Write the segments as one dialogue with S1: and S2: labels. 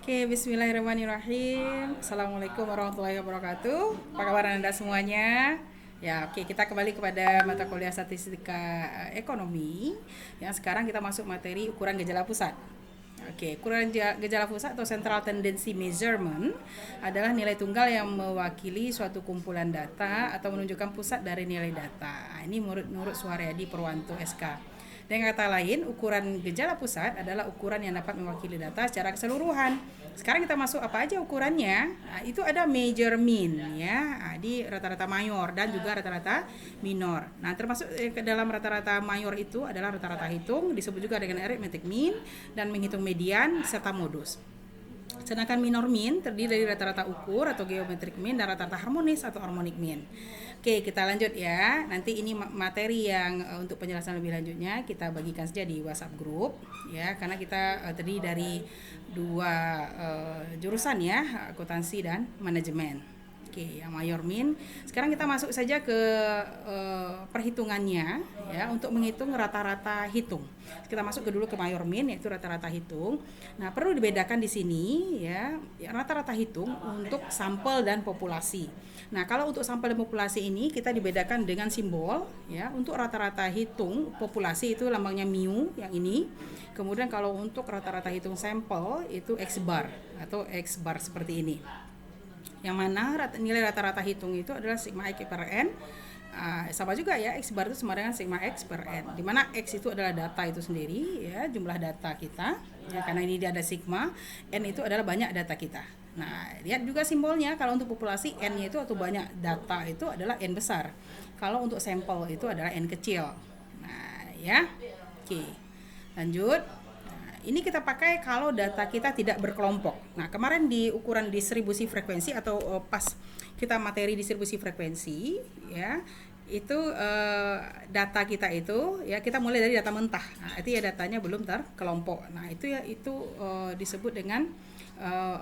S1: Oke, bismillahirrahmanirrahim. Assalamualaikum warahmatullahi wabarakatuh. Apa kabar Anda semuanya? Ya, oke, kita kembali kepada mata kuliah statistika ekonomi. Yang sekarang kita masuk materi ukuran gejala pusat. Oke, ukuran gejala pusat atau central tendency measurement adalah nilai tunggal yang mewakili suatu kumpulan data atau menunjukkan pusat dari nilai data. Nah, ini menurut Suharyadi Purwanto SK. Dengan kata lain, ukuran gejala pusat adalah ukuran yang dapat mewakili data secara keseluruhan. Sekarang kita masuk apa aja ukurannya? Nah, itu ada major mean ya, di rata-rata mayor dan juga rata-rata minor. Nah, termasuk ke dalam rata-rata mayor itu adalah rata-rata hitung, disebut juga dengan arithmetic mean, dan menghitung median serta modus. Sedangkan minor mean terdiri dari rata-rata ukur atau geometric mean dan rata-rata harmonis atau harmonic mean. Oke, kita lanjut ya. Nanti ini materi yang untuk penjelasan lebih lanjutnya kita bagikan saja di WhatsApp group ya, karena kita terdiri dari dua jurusan ya, akuntansi dan manajemen. Oke, yang mayor min. Sekarang kita masuk saja ke perhitungannya ya, untuk menghitung rata-rata hitung. Kita masuk dulu ke mayor min, yaitu rata-rata hitung. Nah, perlu dibedakan di sini ya, rata-rata hitung untuk sampel dan populasi. Nah, kalau untuk sampel dan populasi ini kita dibedakan dengan simbol ya. Untuk rata-rata hitung populasi itu lambangnya mu yang ini. Kemudian kalau untuk rata-rata hitung sampel itu X bar atau X bar seperti ini. Yang mana nilai rata-rata hitung itu adalah sigma X per N. Sama juga ya, X bar itu sama dengan sigma X per N, dimana X itu adalah data itu sendiri ya, jumlah data kita ya, karena ini dia ada sigma, N itu adalah banyak data kita. Nah, lihat juga simbolnya, kalau untuk populasi N-nya itu atau banyak data itu adalah N besar, kalau untuk sampel itu adalah N kecil. Nah ya, oke, lanjut. Ini kita pakai kalau data kita tidak berkelompok. Nah, kemarin di ukuran distribusi frekuensi atau pas kita materi distribusi frekuensi ya, itu data kita itu ya, kita mulai dari data mentah. Nah, itu ya datanya belum terkelompok. Nah, itu ya disebut dengan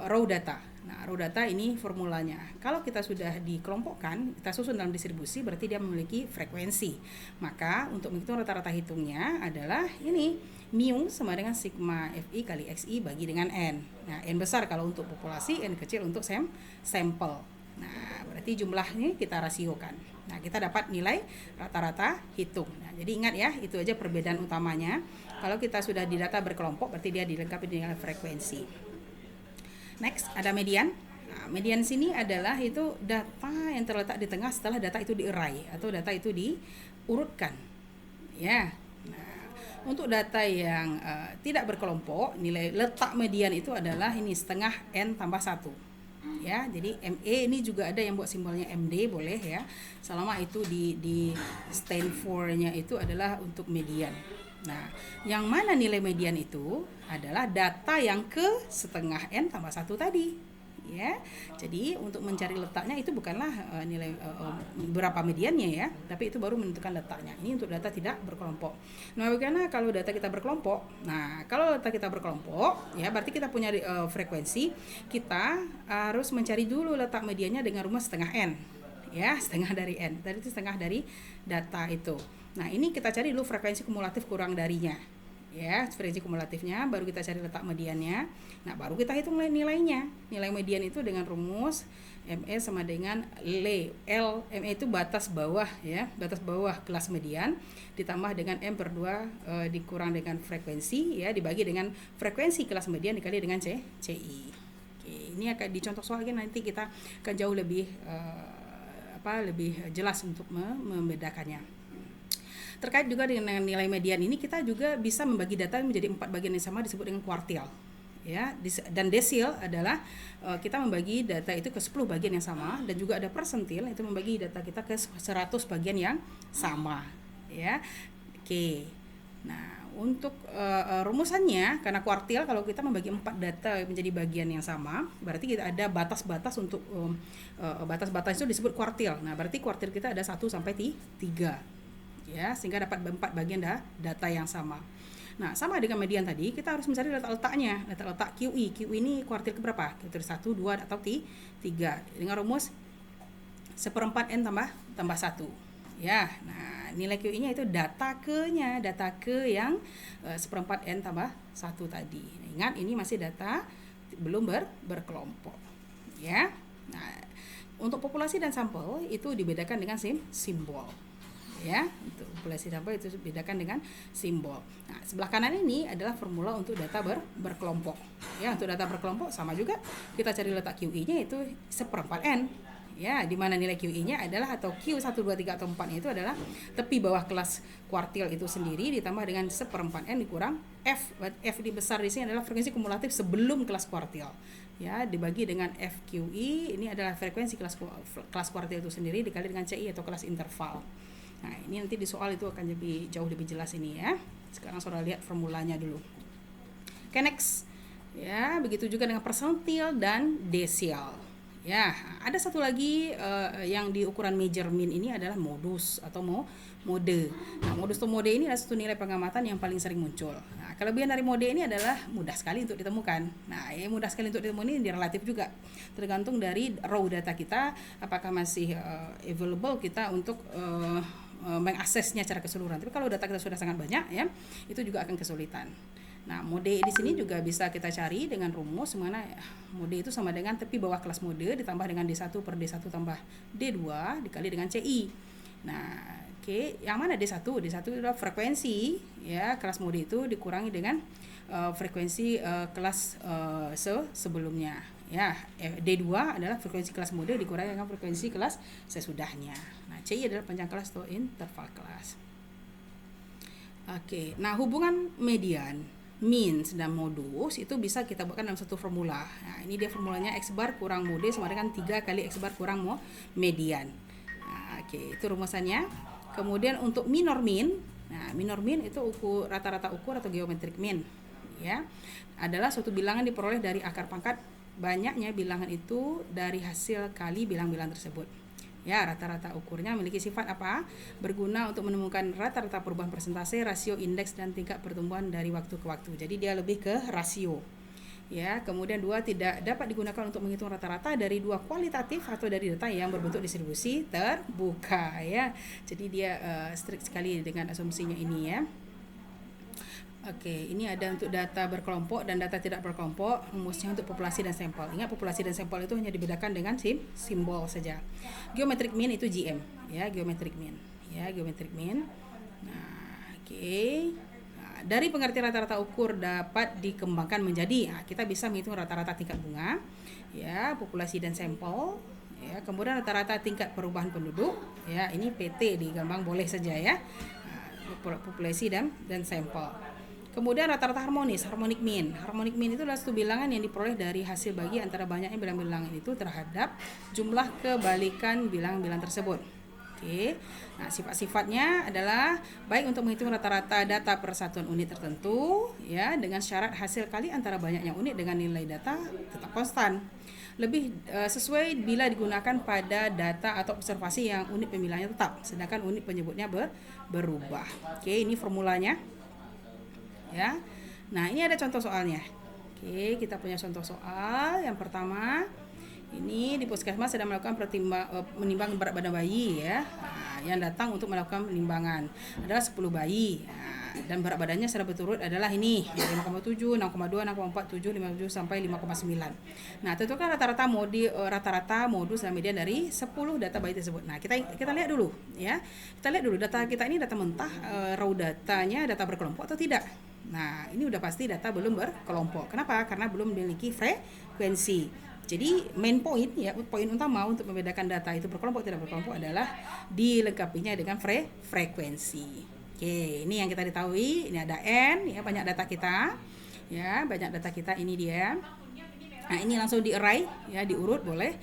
S1: raw data. Nah, raw data ini formulanya. Kalau kita sudah dikelompokkan, kita susun dalam distribusi, berarti dia memiliki frekuensi. Maka untuk menghitung rata-rata hitungnya adalah ini, mu sama dengan sigma Fi kali Xi bagi dengan N. Nah, N besar kalau untuk populasi, N kecil untuk sampel. Nah, berarti jumlahnya kita rasiokan. Nah, kita dapat nilai rata-rata hitung. Nah, jadi ingat ya, itu aja perbedaan utamanya. Kalau kita sudah di data berkelompok, berarti dia dilengkapi dengan frekuensi. Next, ada median. Nah, median sini adalah itu data yang terletak di tengah setelah data itu di-array atau data itu diurutkan. Ya. Untuk data yang tidak berkelompok, nilai letak median itu adalah ini setengah N tambah 1. Ya, jadi ME ini juga ada yang buat simbolnya MD, boleh ya. Selama itu di stand for-nya itu adalah untuk median. Nah, yang mana nilai median itu adalah data yang ke setengah N tambah 1 tadi. Ya, jadi untuk mencari letaknya itu bukanlah nilai berapa mediannya ya, tapi itu baru menentukan letaknya. Ini untuk data tidak berkelompok. Nah, bagaimana kalau data kita berkelompok? Nah, kalau data kita berkelompok ya, berarti kita punya frekuensi, kita harus mencari dulu letak mediannya dengan rumus setengah N. Ya, setengah dari N. Tadi itu setengah dari data itu. Nah, ini kita cari dulu frekuensi kumulatif kurang darinya. Ya, frekuensi kumulatifnya, baru kita cari letak mediannya. Nah, baru kita hitung nilainya. Nilai median itu dengan rumus ME sama dengan L. ME itu batas bawah ya, batas bawah kelas median ditambah dengan M per 2 dikurang dengan frekuensi ya, dibagi dengan frekuensi kelas median dikali dengan CI. Oke, ini akan dicontoh soalnya, nanti kita akan jauh lebih lebih jelas untuk membedakannya. Terkait juga dengan nilai median ini, kita juga bisa membagi data menjadi 4 bagian yang sama, disebut dengan kuartil. Ya, dan desil adalah kita membagi data itu ke 10 bagian yang sama, dan juga ada persentil, itu membagi data kita ke 100 bagian yang sama. Ya, oke. Nah, untuk rumusannya, karena kuartil kalau kita membagi 4 data menjadi bagian yang sama, berarti kita ada batas-batas untuk batas-batas itu disebut kuartil. Nah, berarti kuartil kita ada 1 sampai 3. Ya, sehingga dapat 4 bagian data yang sama. Nah, sama dengan median tadi, kita harus mencari letak-letaknya, letak-letak QI. QI ini kuartil keberapa? Kuartil 1, 2 atau 3. Dengan rumus 1/4 N tambah 1. Ya, nah nilai QI-nya itu data ke yang 1/4 N tambah 1 tadi. Ingat, ini masih data belum berkelompok. Ya. Nah, untuk populasi dan sampel itu dibedakan dengan simbol. Ya, untuk populasi sampel itu dibedakan dengan simbol. Nah, sebelah kanan ini adalah formula untuk data berkelompok. Ya, untuk data berkelompok sama juga kita cari letak QI-nya itu 1/4 N. Ya, di mana nilai QI-nya adalah atau Q1, 2, 3 atau 4-nya itu adalah tepi bawah kelas kuartil itu sendiri ditambah dengan 1/4 N dikurang F. F di besar di sini adalah frekuensi kumulatif sebelum kelas kuartil. Ya, dibagi dengan FQI, ini adalah frekuensi kelas kuartil itu sendiri dikali dengan CI atau kelas interval. Nah, ini nanti di soal itu akan jauh lebih jelas ini ya. Sekarang saudara lihat formulanya dulu. Oke, next. Ya, begitu juga dengan persentil dan desial. Ya, ada satu lagi yang di ukuran major mean ini adalah modus atau mode. Nah, modus atau mode ini adalah satu nilai pengamatan yang paling sering muncul. Nah, kelebihan dari mode ini adalah mudah sekali untuk ditemukan. Nah, mudah sekali untuk ditemukan ini relatif juga. Tergantung dari raw data kita, apakah masih available kita untuk mengaksesnya secara keseluruhan. Tapi kalau data kita sudah sangat banyak ya, itu juga akan kesulitan. Nah, mode di sini juga bisa kita cari dengan rumus mana mode itu sama dengan tepi bawah kelas mode ditambah dengan D1 per D1 tambah D2 dikali dengan CI. Nah, oke, yang mana D1? D1 adalah frekuensi ya, kelas mode itu dikurangi dengan frekuensi kelas sebelumnya. Ya, D2 adalah frekuensi kelas mode dikurangi dengan frekuensi kelas sesudahnya. Nah, CI adalah panjang kelas atau interval kelas. Oke, nah hubungan median, mean dan modus itu bisa kita buatkan dalam satu formula. Nah, ini dia formulanya X bar kurang mode sama dengan 3 kali X bar kurang median. Nah, oke, itu rumusannya. Kemudian untuk minor mean, nah minor mean itu rata-rata ukur atau geometric mean ya. Adalah suatu bilangan diperoleh dari akar pangkat banyaknya bilangan itu dari hasil kali bilang-bilang tersebut. Ya, rata-rata ukurnya memiliki sifat apa? Berguna untuk menemukan rata-rata perubahan persentase, rasio, indeks, dan tingkat pertumbuhan dari waktu ke waktu. Jadi dia lebih ke rasio. Ya, kemudian 2 tidak dapat digunakan untuk menghitung rata-rata dari 2 kualitatif atau dari data yang berbentuk distribusi terbuka ya. Jadi dia strict sekali dengan asumsinya ini ya. Oke, ini ada untuk data berkelompok dan data tidak berkelompok, rumusnya untuk populasi dan sampel. Ingat, populasi dan sampel itu hanya dibedakan dengan simbol saja. Geometric mean itu GM, ya, geometric mean. Ya, geometric mean. Nah, oke. Nah, dari pengertian rata-rata ukur dapat dikembangkan menjadi, kita bisa menghitung rata-rata tingkat bunga, ya, populasi dan sampel. Ya, kemudian rata-rata tingkat perubahan penduduk, ya, ini PT digambang boleh saja ya. Nah, populasi dan sampel. Kemudian rata-rata harmonis, harmonic mean. Harmonic mean itu adalah satu bilangan yang diperoleh dari hasil bagi antara banyaknya bilangan-bilangan itu terhadap jumlah kebalikan bilangan-bilangan tersebut. Oke. Nah, sifat-sifatnya adalah baik untuk menghitung rata-rata data per satuan unit tertentu ya, dengan syarat hasil kali antara banyaknya unit dengan nilai data tetap konstan. Lebih sesuai bila digunakan pada data atau observasi yang unit pemilihannya tetap, sedangkan unit penyebutnya berubah. Oke, ini formulanya. Ya. Nah, ini ada contoh soalnya. Oke, kita punya contoh soal. Yang pertama, ini di puskesmas sedang melakukan menimbang berat badan bayi ya. Nah, yang datang untuk melakukan penimbangan adalah 10 bayi. Nah, dan berat badannya secara berturut adalah ini, 5,7, 6,2, 6,4, 7, 5,7 sampai 5,9. Nah, tentukan rata-rata modus dan median dari 10 data bayi tersebut. Nah, kita lihat dulu ya. Kita lihat dulu data kita ini data mentah, raw datanya data berkelompok atau tidak. Nah, ini udah pasti data belum berkelompok. Kenapa? Karena belum memiliki frekuensi. Jadi main point ya, poin utama untuk membedakan data itu berkelompok tidak berkelompok adalah dilengkapinya dengan frekuensi. Oke, ini yang kita ketahui. Ini ada N ya, banyak data kita. Ya, banyak data kita ini dia. Nah, ini langsung di array ya, diurut boleh.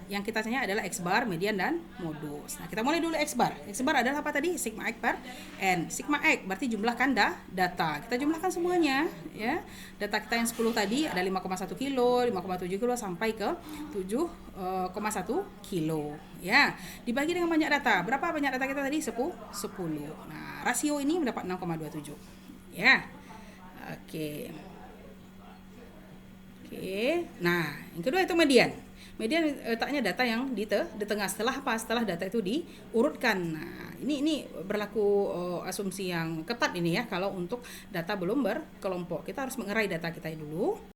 S1: Yang kita tanya adalah X bar, median dan modus. Nah, kita mulai dulu X bar. X bar adalah apa tadi? Sigma X per N. Sigma X berarti jumlahkan data. Kita jumlahkan semuanya ya. Data kita yang 10 tadi ada 5,1 kilo, 5,7 kilo sampai ke 7,1 kilo ya. Dibagi dengan banyak data. Berapa banyak data kita tadi? 10. Nah, rasio ini mendapat 6,27 ya. Oke. Nah, yang kedua itu median. Median letaknya data yang di tengah. Setelah apa? Setelah data itu diurutkan. Nah, ini berlaku asumsi yang ketat ini ya. Kalau untuk data belum berkelompok, kita harus mengerai data kita dulu.